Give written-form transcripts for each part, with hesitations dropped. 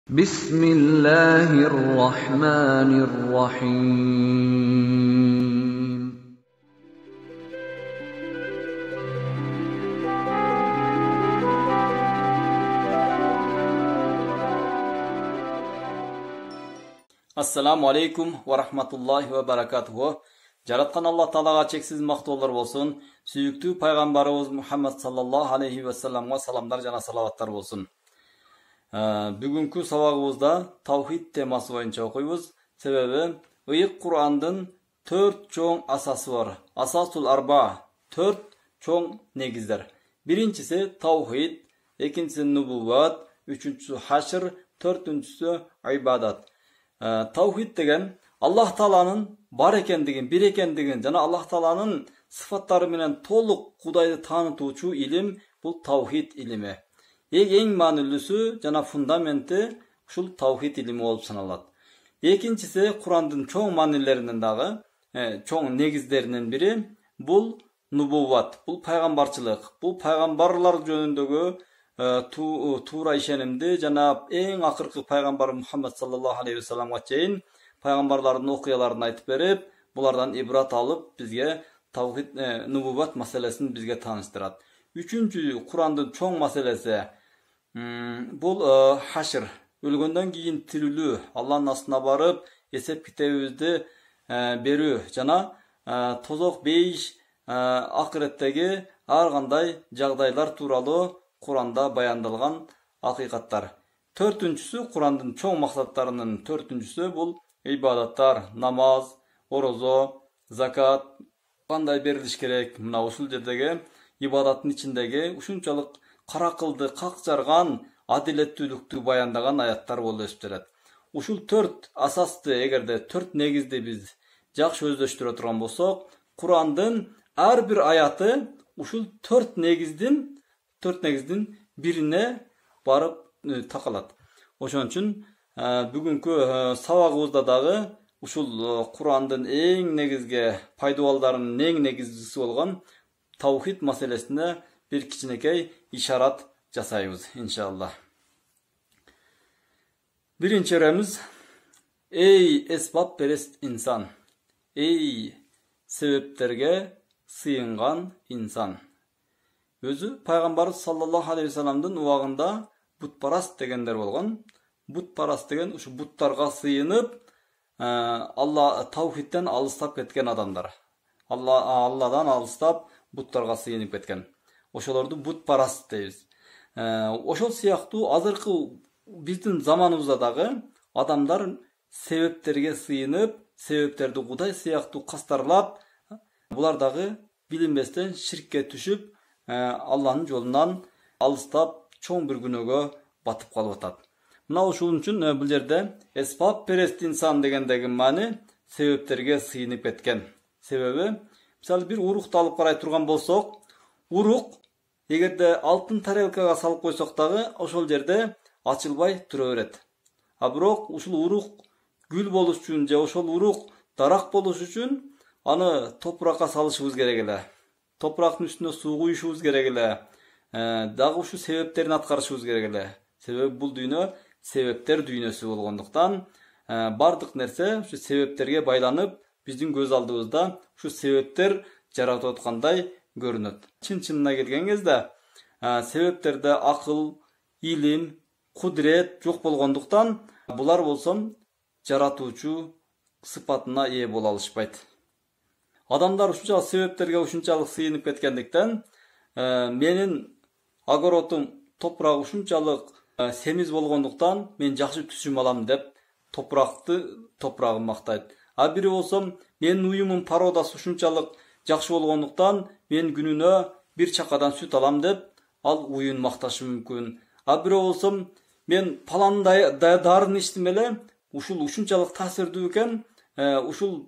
Bismillahirrahmanirrahim. Assalamu alaikum wa rahmatullahi wa barakatuhu. Жараткан Аллах Таалага чексиз мактоолор болсун. Сүйүктүү пайгамбарыбыз Мухаммад саллаллаху алейхи ва салламга саламдар жана салаваттар болсун. Бүгүнкү сабагыбызда тавхид темасы боюнча окуйбуз. Себеби ыйык Кур'андын 4 чоң асасы бар. Асасул арба, 4 чоң негиздер. Биринчиси тавхид, экинчиси нубувват, үчүнчүсү хашр, төртүнчүсү ибадат. Тавхид деген Аллах Тааланын бар экендигин, бир экендигин жана Аллах Тааланын сыфаттары менен толук Кудайды таанытуучу илим бул тавхид илими. Эң маанилүүсү жана фундаменти ушул тавхид илими болуп саналат. Экинчиси Кур'андын чоң маанилеринен дагы, чоң негиздеринин бири бул нубувват, бул пайгамбарчылык. Бул пайгамбарлар жөнүндөгү туура ишенимди жана эң акыркы пайгамбар Мухаммад саллаллаху алейхи ва салламга чейин пайгамбарлардын окуяларын айтып берип, булардан ибрат алып, бизге тавхид нубувват маселесин бизге тааныштырат. Үчүнчү Кур'андын чоң маселеси бул хашр, өлгөндөн кийин тирилүү, Аллахтын астына барып, эсеп китебибизди берүү жана тозок бейиш акыреттеги ар кандай жагдайлар тууралуу Кур'анда баяндалган акыйкаттар. Төртүнчүсү Кур'андын чоң максаттарынын төртүнчүсү бул ибадаттар, намаз, орозо, закат, кандай берилиш керек. Мына ушул жердеги ибадаттын ичиндеги ушунчалык каракылды, как жарган адилеттүүлүктү баяндаган аяттар болуп эсептелет. Ушул 4 асасты, эгерде 4 негизди биз жакшы өздөштүрө турган болсок, Кур'андын ар бир аяты ушул 4 негиздин бирине барып такалат. Ошон үчүн бүгүнкү сабагыбызда дагы ушул Кур'андын эң негизги пайдубалдарынын эң негизгиси болгон тавхид маселесине бир кичинекей ишарат жасайбыз, иншалла. Биринчи эремиз: эй эсбап перест инсан, эй себептерге сыйынган инсан. Өзү пайгамбарыбыз саллаллаху алейхи ва салламдын убагында бутпараст дегендер болгон. Бутпараст деген ушу буттарга сыйынып, Алла тавхидден алыстап кеткен адамдар. Алладан алыстап буттарга сыйынып кеткен. Ошолорду бутпараст дейбиз. Ошол сыяктуу азыркы биздин заманыбызда дагы адамдар себептерге сыйынып, себептерди Кудай сыяктуу кастарлап, булар дагы билинбестен ширкке түшүп, Алланын жолунан алыстап чоң бир күнөөгө батып калып атат. Мына ушул үчүн бул жерде эсбап перест инсан дегендеги маани себептерге сыйынып кеткен. Себеби, мисалы бир урукту алып карай турган болсок, урук эгерде алтын тарелкага салып койсок дагы ошол жерде ачылбай тура берет. А бирок ушул урук гүл болуш үчүн же ошол урук дарак болуш үчүн аны топуракка салышыбыз керек эле. Топурактын үстүнө суу куюшубуз керек эле. Дагы ушу себептерин аткарышыбыз керек эле. Себеби бул дүйнө себептер дүйнөсү болгондуктан бардык нерсе ушу себептерге байланып, биздин көз алдыбызда ушу себептер жаратып аткандай көрүнөт. Чын-чынына келген кезде себептерде акыл, илим, кудрет жок болгондуктан булар болсо жаратуучу сыпатына ээ боло алышпайт. Адамдар ушунчалык себептерге ушунчалык сыйынып кеткендиктен менин огородум, топурак ушунчалык семиз болгондуктан мен жакшы түсүм алам деп топурагын мактайт. А бири болсо менин уюмум породасы ушунчалык жакшы болгондуктан мен күнүнө бир чакадан сүт алам деп ал уюн макташы мүмкүн. А бирөө болсо мен палан дарыны ичтим эле, ушунчалык таасирдүү экен, ушу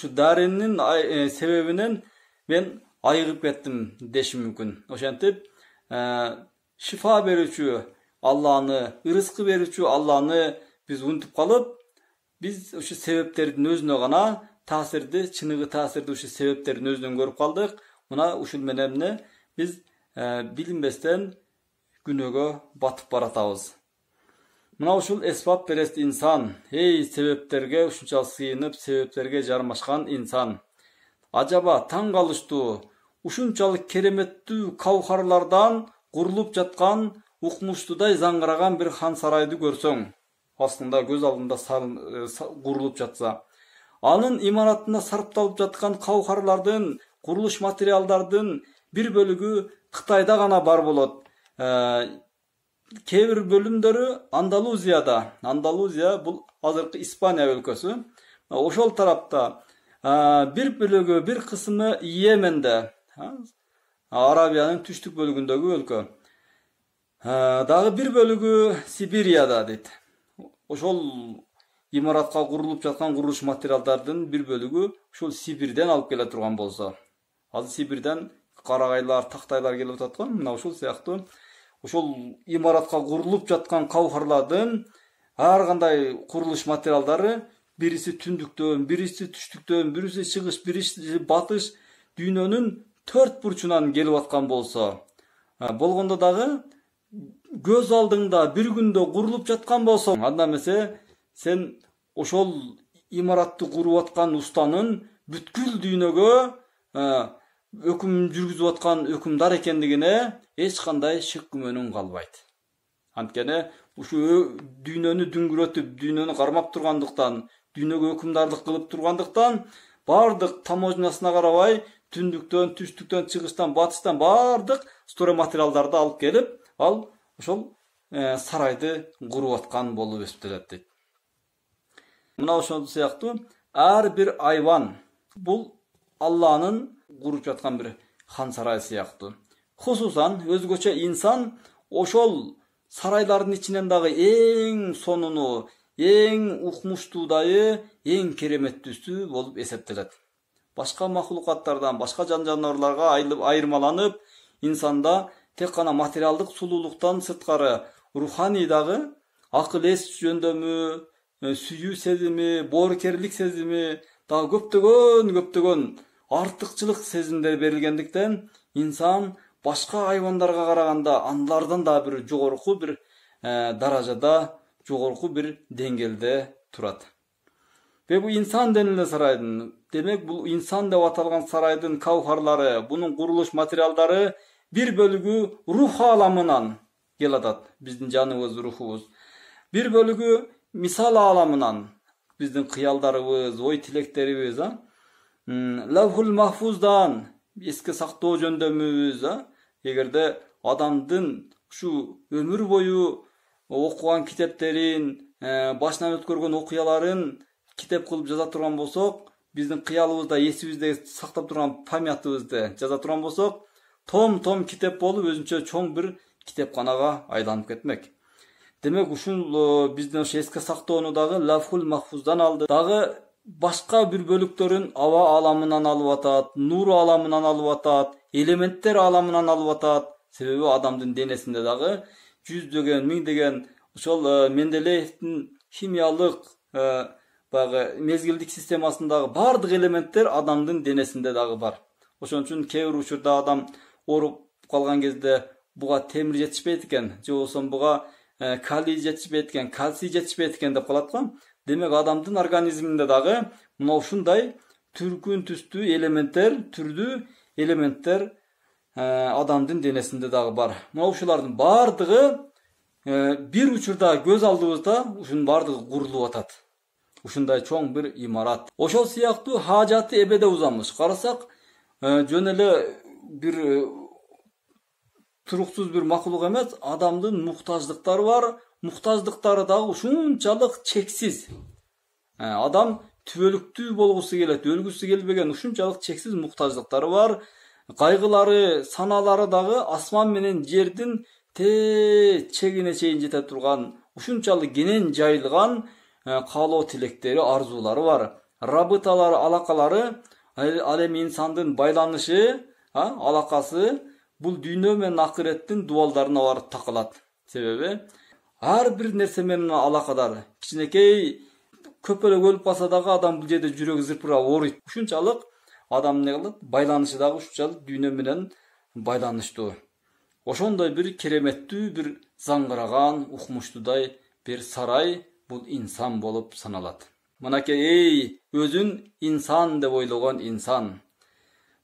дарынын себебинен мен айыгып кеттим деши мүмкүн. Ошентип шифа берүүчү Алланы, ырыскы берүүчү Алланы биз унутуп калып, биз ушу себептердин өзүнө гана таасирди, чыныгы таасирди ушу себептердин өзүнөн көрүп калдык. Мына ушул менен биз билинбестен күнөөгө батып баратабыз. Мына ушул эсбап перест инсан, эй себептерге ушунчалык сыйынып, себептерге жармашкан инсан. Ажаба таң калыштуу, ушунчалык кереметтүү кавхарлардан курулуп жаткан укмуштуудай заңгыраган бир хан сарайды көрсөң, астында көз алдында курулуп жатса, анын имаратына сарпталып жаткан кавхарлардын, курулуш материалдардын бир бөлүгү Кытайда гана бар болот. Кээ бир бөлүмдөрү Андалузияда. Андалузия бул азыркы Испания өлкөсү. Ошол тарапта бир бөлүгү, бир кысымы Йеменде, Арабиянын түштүк бөлүгүндөгү өлкө. Дагы бир бөлүгү Сибирияда дейт. Ошол имаратка курулуп жаткан курулуш материалдардын бир бөлүгү ушул Сибирден алып келе турган болсо, азыр Сибирден карагайлар, тактайлар келип атат го. Мына ушул сыяктуу ошол имаратка курулуп жаткан кавхарлардын ар кандай курулуш материалдары бириси түндүктөн, бириси түштүктөн, бириси чыгыш, бириси батыш дүйнөнүн төрт бурчунан келип аткан болсо, болгондо дагы көз алдыңда бир күндө курулуп жаткан болсо, анда эмесе сен ошол имаратты куруп аткан устанын бүткүл дүйнөгө өкүм жүргүзүп аткан өкүмдар экендигине эч кандай шек күмөнүң калбайт. Анткени ушу дүйнөнү дүңгүрөтүп, дүйнөнү кармап тургандыктан, дүйнөгө өкүмдардык кылып тургандыктан, бардык таможнясына карабай, түндүктөн, түштүктөн, чыгыштан, батыштан бардык стройматериалдарды алып келип, ал ошол сарайды куруп аткан болуп эсептелет дейт. Мына ошол сыяктуу ар бир айван бул Алланын куруп жаткан бир хан сарай сыяктуу. Хусусан өзгөчө инсан ошол сарайлардын ичинен дагы эң сонуну, эң укмуштуудайы, эң кереметтүүсү болуп эсептелет. Башка махлукаттардан, башка жан-жаныбарларга айырмаланып, инсанда тек гана материалдык сулуулуктан сырткары руханий дагы акыл эс жөндөмү, сүйүү сезими, боорукерлик сезими, дагы көптөгөн артыкчылык сезимдер берилгендиктен инсан башка айвандарга караганда анлардан да бир жогорку бир даражада, жогорку бир деңгээлде турат. Бул инсан денилген сарайдын, демек бул инсан деп аталган сарайдын кавхарлары, бунун курулуш материалдары бир бөлүгү рух аламынан келатат, биздин жаныбыз, рухубуз. Бир бөлүгү мисал аламынан, биздин кыялдарыбыз, ой тилектерибиз, Лавхул Махфуздан эске сактоо жөндөмүбүз, эгерде адамдын ушу өмүр бою окуган китептерин, башынан өткөргөн окуяларын китеп кылып жаза турган болсок, биздин кыялыбызда, эсибизде сактап турган памятыбызды жаза турган болсок, том китеп болуп өзүнчө чоң бир китепканага айланып кетмек. Демек ушул биздин ошо эске сактоону дагы Лавхул Махфуздан алды. Дагы башка бир бөлүктөрүн аба аламынан алып атат, нур аламынан алып атат, элементтер аламынан алып атат. Себеби адамдын денесинде дагы жүздөгөн, миңдеген ошол Менделеевдин химиялык баягы мезгилдик системасындагы бардык элементтер адамдын денесинде дагы бар. Ошон үчүн кээ бир учурда адам ооруп калган кезде буга темир жетишпейт экен, же болбосо буга калий жетишпейт экен, кальций жетишпейт экен деп калат го. Демек адамдын организминде дагы мына ушундай түркүн түстүү элементтер, түрдүү элементтер адамдын денесинде дагы бар. Мына ушулардын бардыгы бир учурда көз алдыбызда ушунун бардыгы курулуп атат. Ушундай чоң бир имарат. Ошол сыяктуу хажаты эбеде узамыш. Карасак, жөн эле бир туруксуз бир макулук эмес, адамдын муктаждыктары бар. Муктаждыктары дагы ушунчалык чексиз. Адам түбөлүктүү болгусу келет, өлгүсү келбеген ушунчалык чексиз муктаждыктары бар. Кайгылары, саналары дагы асман менен жердин чегине чейин жете турган, ушунчалык кенен жайылган каалоо тилектери, арзуулары бар. Рабыталары, алакалары, ал эми инсандын байланышы, алакасы бул дүйнө менен акыреттин дубалдарына барып такалат. Себеби ар бир нерсе менен алакадар. Кичинекей көпөлөк өлүп калса дагы адам бул жерде жүрөгү зырпырап ооруйт. Ушунчалык адам не кылат? Байланышы дагы ушунчалык дүйнө менен байланыштуу. Ошондой бир кереметтүү, бир заңгыраган, укмуштуудай bir saray bul insan bolup sanalat. Manake ey özün insan dep oylogon insan.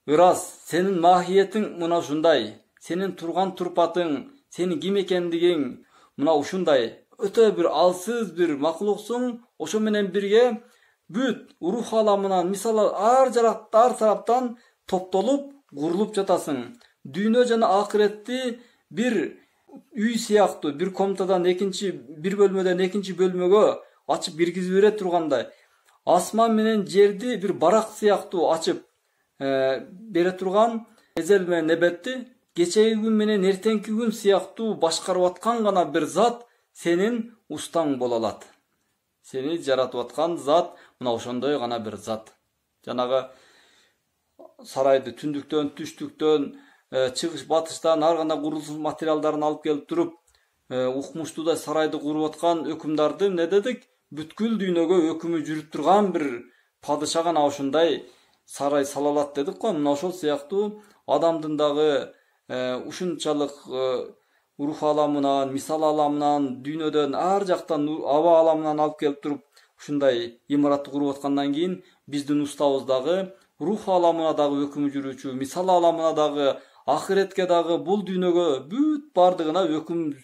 Biraz senin mahiyetin muna şunday. Senin turgan turpatıň, senin kim ekendigin muna uşunday. Öte bir alsız bir mahluksun. Oşo menen birge büt ruh alamынан misal ar taraptan toptolup gurulup jatasың. Dünya jana ahiretти bir üy siyaktı, bir komutadan bir bölmeden ekinci bölmögө açıp girgizip bere turganday. Asman menen жерди bir barak siyaktı açıp bere turgan ezel menen nebetти. Geçegi gün menen ertenki gün siyaktı başkarıp atkan gana bir zat senin ustaң bolalat. Seni jaratıp atkan zat mına ошондой gana bir zat. Janagı saraydı tündüktön, tüştüktön, çıkış batıştan har gana kuruluş materiallarını alıp gelip durup ukmuştu da saraydı kurup atkan ökümdardı ne dedik? Бүткүл дүйнөгө өкүмү жүрүп турган bir падыша гана ошондой сарай салалат дедик го. Мына ошол сыяктуу адамдын дагы ушунчалык рух аламынан, мисал аламынан, дүйнөдөн ар жактан аба аламынан алып келип туруп ушундай имаратты куруп аткандан кийин биздин устабыз дагы рух аламына дагы өкүмү жүрүүчү, мисал аламына дагы, ахиретке дагы, бул дүйнөгө бүт бардыгына өкүм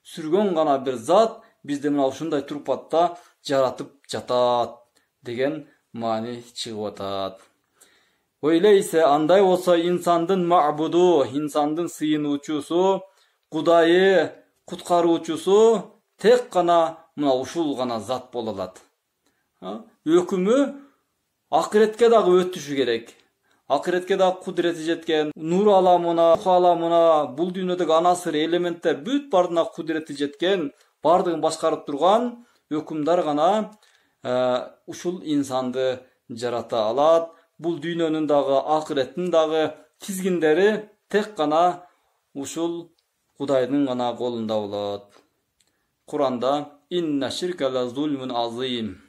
сүргөн гана bir zat bizde mına ушундай турпатта жаратып жатат деген маани чыгып атат. Öyleyse андай болсо insandын ma'budu, insandын сыйынуучусу, Кудайы куткаруучусу тек гана мына ушул гана зат боло алат. Өкүмү ахиретке дагы өтүшү керек. Ахиретке дагы кудрети жеткен, нур аламына, рух аламына, бул дүйнөдөгү анасыр элементтер бүт бардына кудрети жеткен, бардыгын башкарып турган өкүмдар гана ушул инсанды жарата алат. Бул дүйнөнүн дагы, ахиреттин дагы тизгиндери тек гана ушул Кудайдын гана колунда болот. Куранда инна ширка ла зулмун азим.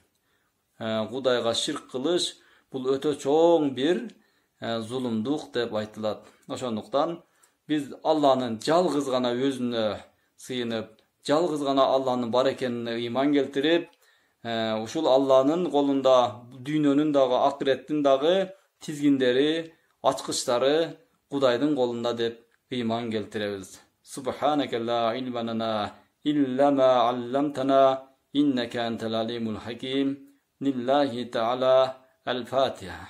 Кудайга ширк кылыш бул өтө чоң bir zulumduk деп айтылат. Ошондуктан биз Алланын жалгыз гана өзүнө сыйынып, жалгыз гана Алланын бар экенине ыйман келтирип, ушул Алланын колунда дүйнөнүн дагы, ахиреттин дагы тизгиндери, ачкычтары Кудайдын колунда деп ыйман келтиребиз. Subhanaka la ilma lana illa ma 'allamtana innaka antal alimul hakim. Lillahi ta'ala al-Fatiha.